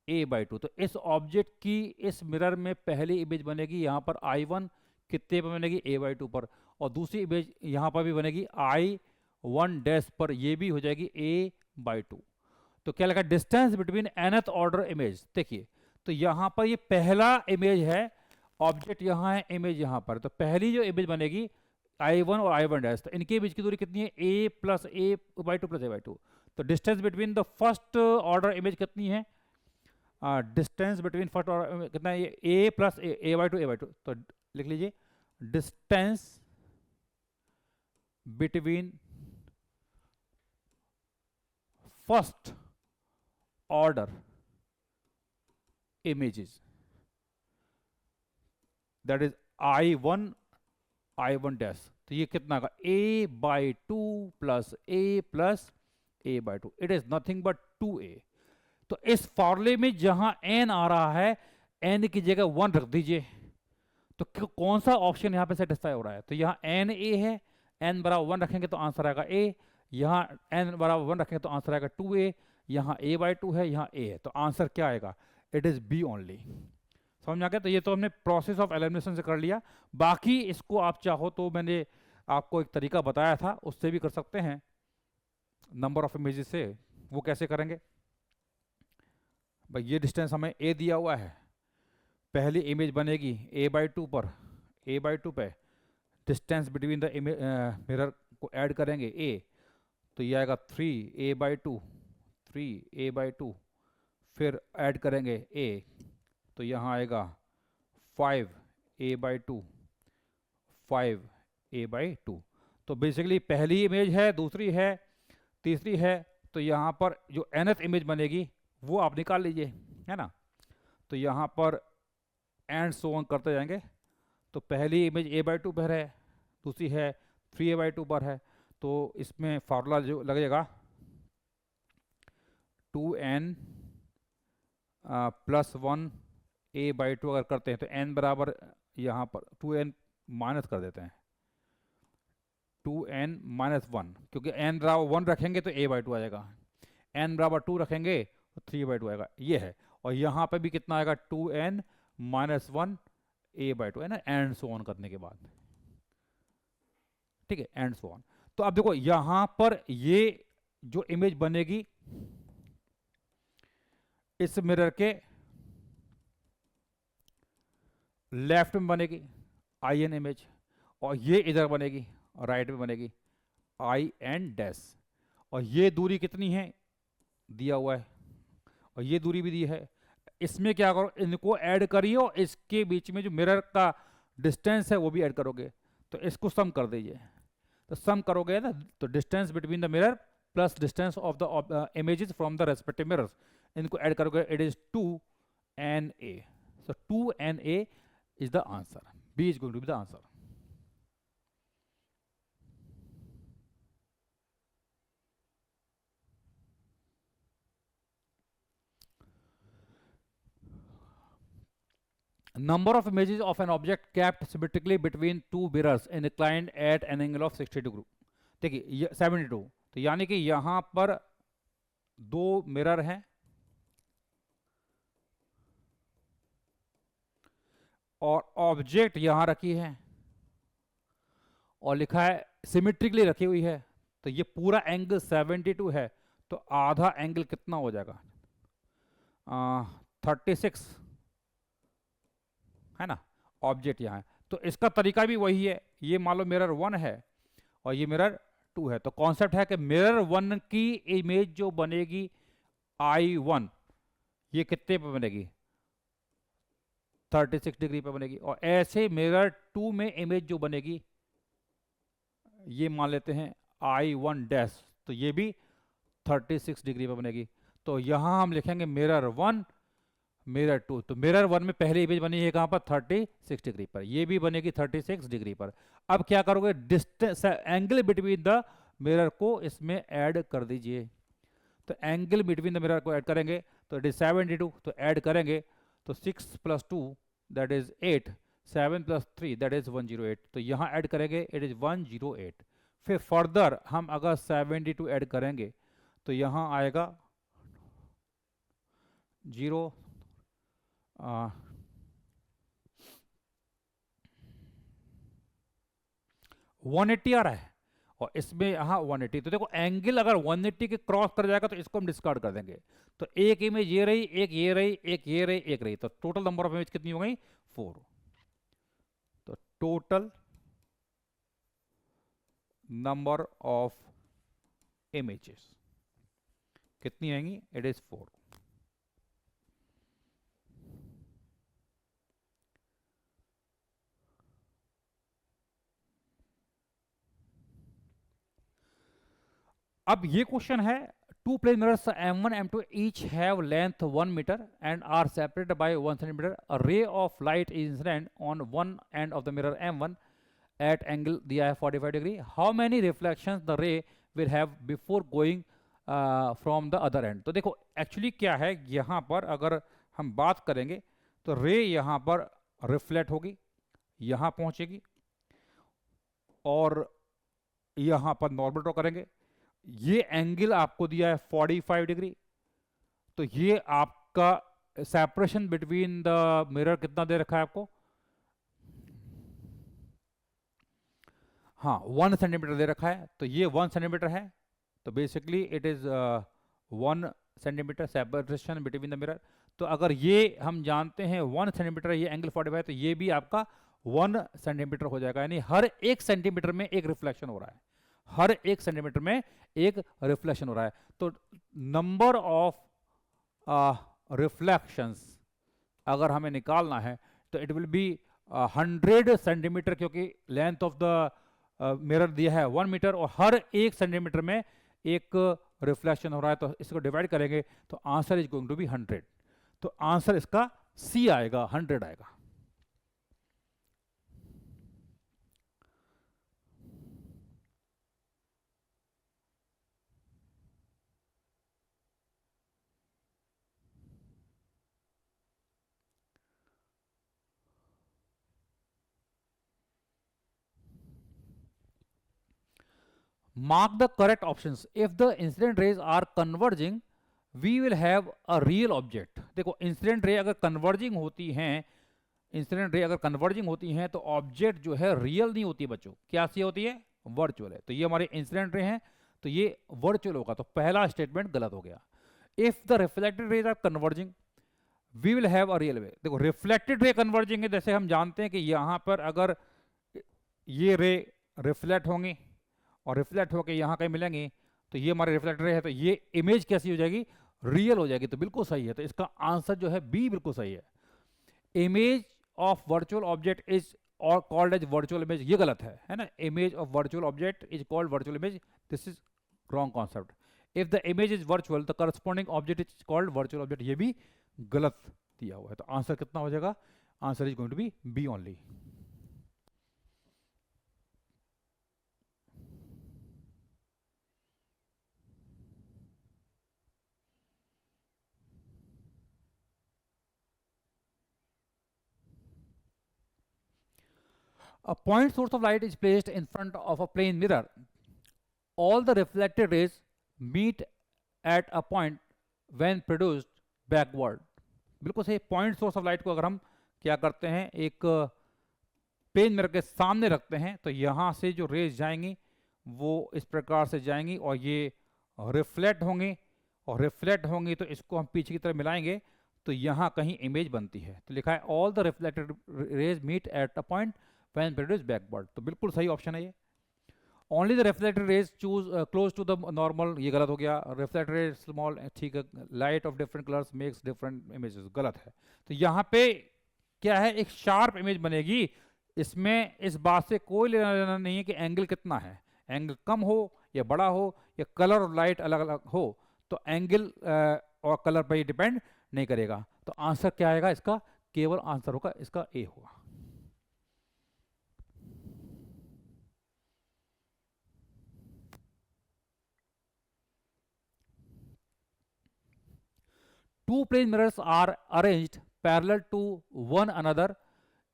a/2। तो इस ऑब्जेक्ट की इस मिरर में पहली इमेज बनेगी यहाँ पर I1 कितने पर बनेगी a/2 पर, और दूसरी इमेज यहाँ पर भी बनेगी I1 डैश पर, ये भी हो जाएगी a/2। तो क्या लगा distance between nth order image, देखिए तो यहाँ पर ये पहला इमेज है, ऑब्जेक्ट यहाँ है, इमेज यहाँ पर, तो पहली जो इमेज बनेगी I1 और I1 डैश, तो इनके बीच की दूरी कितनी है a plus a/2 plus a/2। तो distance between the first order image कितनी है, डिस्टेंस बिटवीन फर्स्ट ऑर्डर कितना है, a प्लस a/2 तो लिख लीजिए distance between first order images that is I1 dash, तो ये कितना आएगा a/2 plus a/2, it is nothing but 2a। तो इस फॉर्मूले में जहां n आ रहा है, n की जगह 1 रख दीजिए। तो कौन सा ऑप्शन यहाँ पे सेटिस्फाई हो रहा है? तो यहाँ n a है, n बराबर 1 रखेंगे तो आंसर आएगा a, यहाँ n बराबर 1 रखेंगे तो आंसर आएगा 2a, यहाँ a/2 है, यहाँ a है, तो आंसर क्या आएगा? It is b only. समझ में आ गया? तो ये तो हमने प्रोसेस ऑफ एलिमिनेशन से कर लिया। बाकी इसको आप चाहो तो मैंने आपको एक तरीका बताया था, उससे भी कर सकते हैं नंबर ऑफ इमेजेस से। वो कैसे करेंगे भाई? ये डिस्टेंस हमें a दिया हुआ है, पहली इमेज बनेगी a/2 पर, a/2 पे डिस्टेंस बिटवीन द मिरर को ऐड करेंगे a, तो ये आएगा 3a/2, फिर ऐड करेंगे a, तो यहाँ आएगा 5a/2, 5a/2। तो बेसिकली पहली इमेज है, दूसरी है, तीसरी है, तो यहाँ पर जो nth इमेज बनेगी वो आप निकाल लीजिए, है ना। तो यहाँ पर एंड सो ऑन करते जाएंगे। तो पहली इमेज a/2 पर है, दूसरी है 3a/2 पर है, तो इसमें फार्मूला जो लगेगा 2n प्लस 1 a/2 अगर करते हैं तो n बराबर यहाँ पर 2n माइनस कर देते हैं, 2n माइनस 1, क्योंकि n बराबर 1 रखेंगे तो a/2 आ जाएगा, n बराबर 2 रखेंगे तो 3a/2 आएगा, ये है। और यहाँ पे भी कितना आएगा? 2n माइनस 1 a/2, है ना, एंड सो ऑन करने के बाद, ठीक है, एंड सो ऑन। तो अब देखो यहाँ पर ये जो इमेज बनेगी इस मिरर के लेफ्ट में बनेगी in इमेज, और ये इधर बनेगी राइट में बनेगी in-, और ये दूरी कितनी है दिया हुआ है, और ये दूरी भी दी है। इसमें क्या करो, इनको ऐड करिए और इसके बीच में जो मिरर का डिस्टेंस है वो भी ऐड करोगे, तो इसको सम कर दीजिए। तो सम करोगे ना, तो distance between the mirror plus distance of the images from the respective mirrors, इनको ऐड करोगे, it is 2na। So 2na is the answer. B is going to be the answer. Number of images of an object kept symmetrically between two mirrors and inclined at an angle of 60 degree. देखिए 72, तो यानी कि यहां पर दो mirror हैं और object यहां रखी है और लिखा है सिमेट्रिकली रखी हुई है, तो ये पूरा एंगल 72 है, तो आधा एंगल कितना हो जाएगा? 36, है ना। ऑब्जेक्ट यहाँ है, तो इसका तरीका भी वही है। ये मान लो मिरर 1 है और ये मिरर 2 है, तो कॉन्सेप्ट है कि मिरर 1 की इमेज जो बनेगी I1, ये कितने पे बनेगी? 36 डिग्री पे बनेगी। और ऐसे मिरर 2 में इमेज जो बनेगी ये मान लेते हैं I1-, तो ये भी 36 डिग्री पे बनेगी। तो यहां हम लिखेंगे मिरर 1, मिरर 2। तो मिरर 1 में पहली इमेज बनी है कहां पर? 36 डिग्री पर, ये भी बनेगी 36 डिग्री पर। अब क्या करोगे? Distance angle between the mirror को इसमें ऐड कर दीजिए। तो एंगल बिटवीन द मिरर को ऐड करेंगे तो इट इज 72, तो ऐड करेंगे तो 6 + 2 दैट इज 8, 7 + 3 दैट इज 108, तो यहाँ ऐड करेंगे इट इज 108। फिर फर्दर हम अगर 72 ऐड करेंगे तो यहाँ आएगा 0, 180 आ रहा है और इसमें यहाँ 180। तो देखो एंगल अगर 180 के क्रॉस कर जाएगा तो इसको हम डिस्कार्ड कर देंगे। तो एक इमेज ये रही, एक ये रही, एक ये रही, एक रही, तो टोटल नंबर ऑफ इमेज कितनी हो गई? 4। तो टोटल नंबर ऑफ इमेजेस कितनी आएंगी? It is 4। अब ये क्वेश्चन है, two plane mirrors M1 M2 each have length 1 meter and are separated by 1 centimeter. A ray of light is incident on one end of the mirror M1 at angle दिया है 45 degree, how many reflections the ray will have before going from the other end. तो देखो actually क्या है, यहाँ पर अगर हम बात करेंगे तो रे यहाँ पर रिफ्लेक्ट होगी, यहाँ पहुँचेगी और यहाँ पर नॉर्मल ड्रॉ करेंगे। ये एंगल आपको दिया है 45 डिग्री, तो ये आपका सेपरेशन बिटवीन द मिरर कितना दे रखा है आपको, हाँ 1 सेंटीमीटर दे रखा है, तो ये 1 सेंटीमीटर है, तो basically it is 1 centimetre separation between the mirror. तो अगर ये हम जानते हैं 1 सेंटीमीटर, ये एंगल 45, तो ये भी आपका 1 सेंटीमीटर हो जाएगा, यानी हर 1 सेंटीमीटर में एक रिफ्लेक्शन हो रहा है, हर 1 सेंटीमीटर में एक रिफ्लेक्शन हो रहा है। तो नंबर ऑफ रिफ्लेक्शंस अगर हमें निकालना है तो इट विल बी 100 सेंटीमीटर, क्योंकि लेंथ ऑफ द मिरर दिया है 1 मीटर और हर 1 सेंटीमीटर में एक रिफ्लेक्शन हो रहा है, तो इसको डिवाइड करेंगे तो answer is going to be 100। तो आंसर इसका सी आएगा, 100 आएगा। Mark the correct options. If the incident rays are converging, we will have a real object. देखो इंसिडेंट रे अगर कन्वर्जिंग होती हैं, इंसिडेंट रे अगर कन्वर्जिंग होती हैं तो ऑब्जेक्ट जो है रियल नहीं होती बच्चों, क्या सी होती है, वर्चुअल है। तो ये हमारे इंसिडेंट रे हैं, तो ये वर्चुअल होगा, तो पहला स्टेटमेंट गलत हो गया। If the reflected rays are converging we will have a real way. देखो रिफ्लेक्टेड रे कन्वर्जिंग है, जैसे हम जानते हैं कि यहां पर अगर ये रे रिफ्लेक्ट होंगी और रिफ्लेक्ट होकर यहाँ कहीं मिलेंगे, तो ये हमारे रिफ्लेक्टर है, तो ये इमेज कैसी हो जाएगी, रियल हो जाएगी। तो बिल्कुल सही है, तो इसका आंसर जो है बी बिल्कुल सही है। Image of virtual object is और कॉल्ड एज वर्चुअल इमेज, ये गलत है ना। Image of virtual object is called virtual image, this is wrong concept. If the image is virtual the corresponding object is called virtual object, ये भी गलत दिया हुआ है। तो आंसर कितना हो जाएगा, answer is going to be B only. A point source of light is placed in front of a plane mirror. All the reflected rays meet at a point when produced backward. बिल्कुल सही। Point source of light को अगर हम क्या करते हैं, एक plane mirror के सामने रखते हैं, तो यहाँ से जो रेज जाएंगी वो इस प्रकार से जाएंगी और ये रिफ्लेक्ट होंगी, और रिफ्लेक्ट होंगी तो इसको हम पीछे की तरफ मिलाएंगे तो यहाँ कहीं इमेज बनती है। तो लिखा है all the reflected rays meet at a point when produced backward, तो बिल्कुल सही ऑप्शन है ये। Only the reflected rays choose close to the normal, ये गलत हो गया। रिफ्लेक्टेड रेज स्मॉल, ठीक है। Light of different colours makes different images, गलत है। तो यहाँ पे क्या है, एक शार्प इमेज बनेगी, इसमें इस बात से कोई लेना देना नहीं है कि एंगल कितना है, एंगल कम हो या बड़ा हो या कलर और लाइट अलग अलग हो, तो एंगल और कलर पर ये डिपेंड नहीं करेगा। तो आंसर क्या आएगा इसका, केवल आंसर होगा इसका ए होगा। Two plane mirrors are arranged parallel to one another,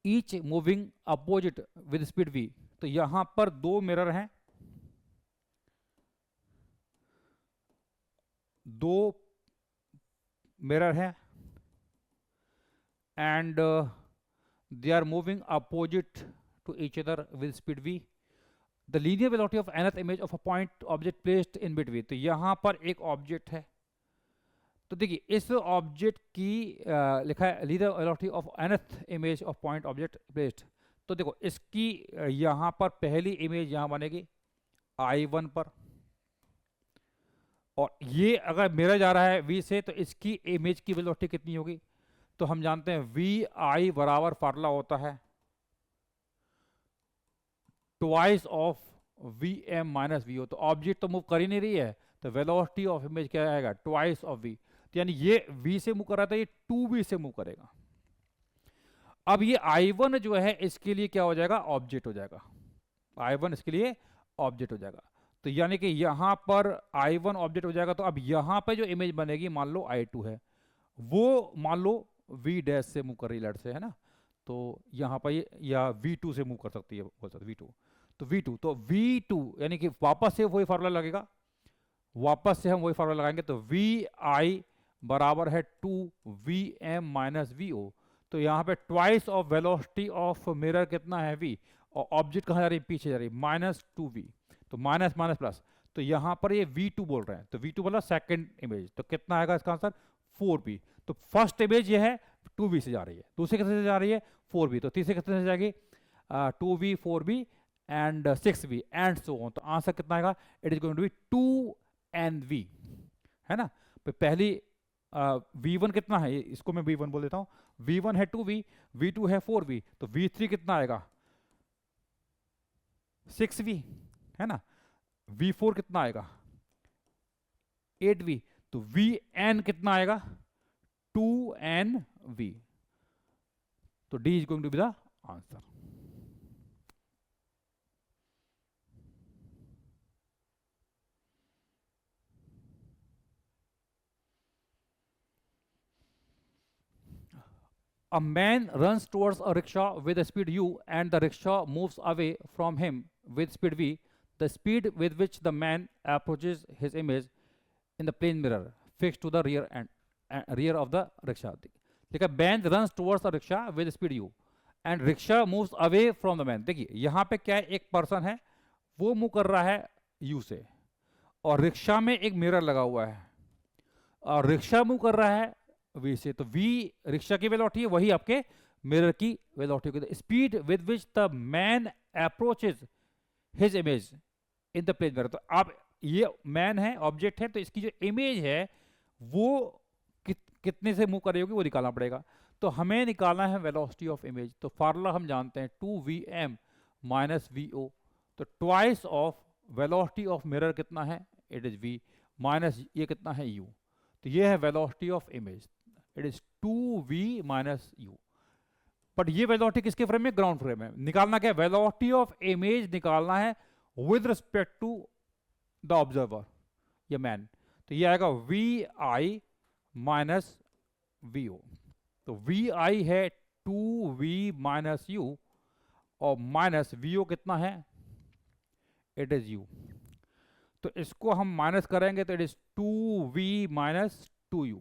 each moving opposite with speed v. तो यहां पर दो मिरर हैं, दो मिरर हैं and they are moving opposite to each other with speed v. The linear velocity of nth image of a point object placed in between. तो यहां पर एक ऑब्जेक्ट है, तो देखिए इस ऑब्जेक्ट की लिखा है linear velocity of nth image of point object placed. तो देखो इसकी यहाँ पर पहली इमेज यहाँ बनेगी I1 पर, और ये अगर मेरा जा रहा है V से, तो इसकी इमेज की वेलोसिटी कितनी होगी, तो हम जानते हैं VI बराबर फार्मूला होता है twice of VM minus VO। तो ऑब्जेक्ट तो मूव कर ही नहीं रही है, तो वेलोसिटी ऑफ इमेज क्या आएगा, ट्वाइस ऑफ V। तो यानी ये V से मूव कर रहा था, ये 2V से मूव करेगा। अब ये I1 जो है इसके लिए क्या हो जाएगा, ऑब्जेक्ट हो जाएगा। I1 इसके लिए ऑब्जेक्ट हो जाएगा। तो यानी कि यहाँ पर I1 ऑब्जेक्ट हो जाएगा। तो अब यहाँ पे जो इमेज बनेगी, मान लो I2 है, वो मान लो V डैश से मूव कर रही लाइट से, है ना, तो यहाँ पर ये या V2 से मूव कर सकती है, बोल सकते V2। तो V2 यानी कि वापस से वही फार्मूला लगेगा, वापस से हम वही फार्मूला लगाएंगे। तो Vi बराबर है 2Vm माइनस Vo। तो यहाँ पे twice of velocity of mirror कितना है V, और ऑब्जेक्ट कहाँ जा रही है, पीछे जा रही है, -2V। तो माइनस माइनस प्लस, तो यहाँ पर ये V2 बोल रहे हैं, तो V2 बोला सेकंड इमेज, तो कितना आएगा इसका आंसर 4V। तो फर्स्ट इमेज ये है 2V से जा रही है, दूसरे कितने से जा रही है 4V, तो तीसरे कितने से जाएगी 2V 4V and 6V and so on. तो आंसर कितना आएगा, it is going to be 2NV, है ना। तो पहली V1 कितना है, इसको मैं V1 बोल देता हूँ, V1 है 2V, V2 है 4V, तो V3 कितना आएगा 6V, है ना। V4 कितना आएगा 8V, तो Vn कितना आएगा 2NV। तो D is going to be the answer. A man runs towards a rickshaw with a speed u and the rickshaw moves away from him with speed v. The speed with which the man approaches his image in the plane mirror fixed to the rear of the rickshaw. देखिए, man runs towards a rickshaw with speed u and rickshaw moves away from the man. देखिए यहाँ पे क्या है, एक person है वो move कर रहा है u से, और रिक्शा में एक मिरर लगा हुआ है, और रिक्शा मूव कर रहा है v से। तो v रिक्शा की वेलोसिटी है, वही आपके मिरर की वेलोसिटी है। Speed with which the man approaches his image in the plane mirror. तो आप ये मैन है, ऑब्जेक्ट है, तो इसकी जो इमेज है वो कितने से मूव कर रही होगी वो निकालना पड़ेगा। तो हमें निकालना है वेलोसिटी ऑफ इमेज। तो फार्मूला हम जानते हैं 2Vm माइनस Vo। तो twice of velocity of mirror कितना है, इट इज v माइनस ये कितना है u। तो ये है velocity of image, it is 2V minus u। But ये वेलोसिटी किसके फ्रेम में, ग्राउंड फ्रेम में। निकालना क्या है, वेलोसिटी ऑफ इमेज निकालना है with respect to the observer या मैन। तो ये आएगा Vi माइनस Vo। तो Vi है 2V माइनस u और माइनस Vo कितना है, इट इज u। तो इसको हम माइनस करेंगे तो it is 2V minus 2u।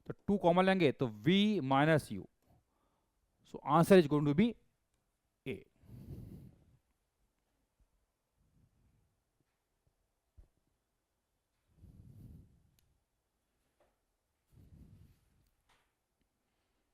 तो 2 कॉमन लेंगे तो V minus u। So answer is going to B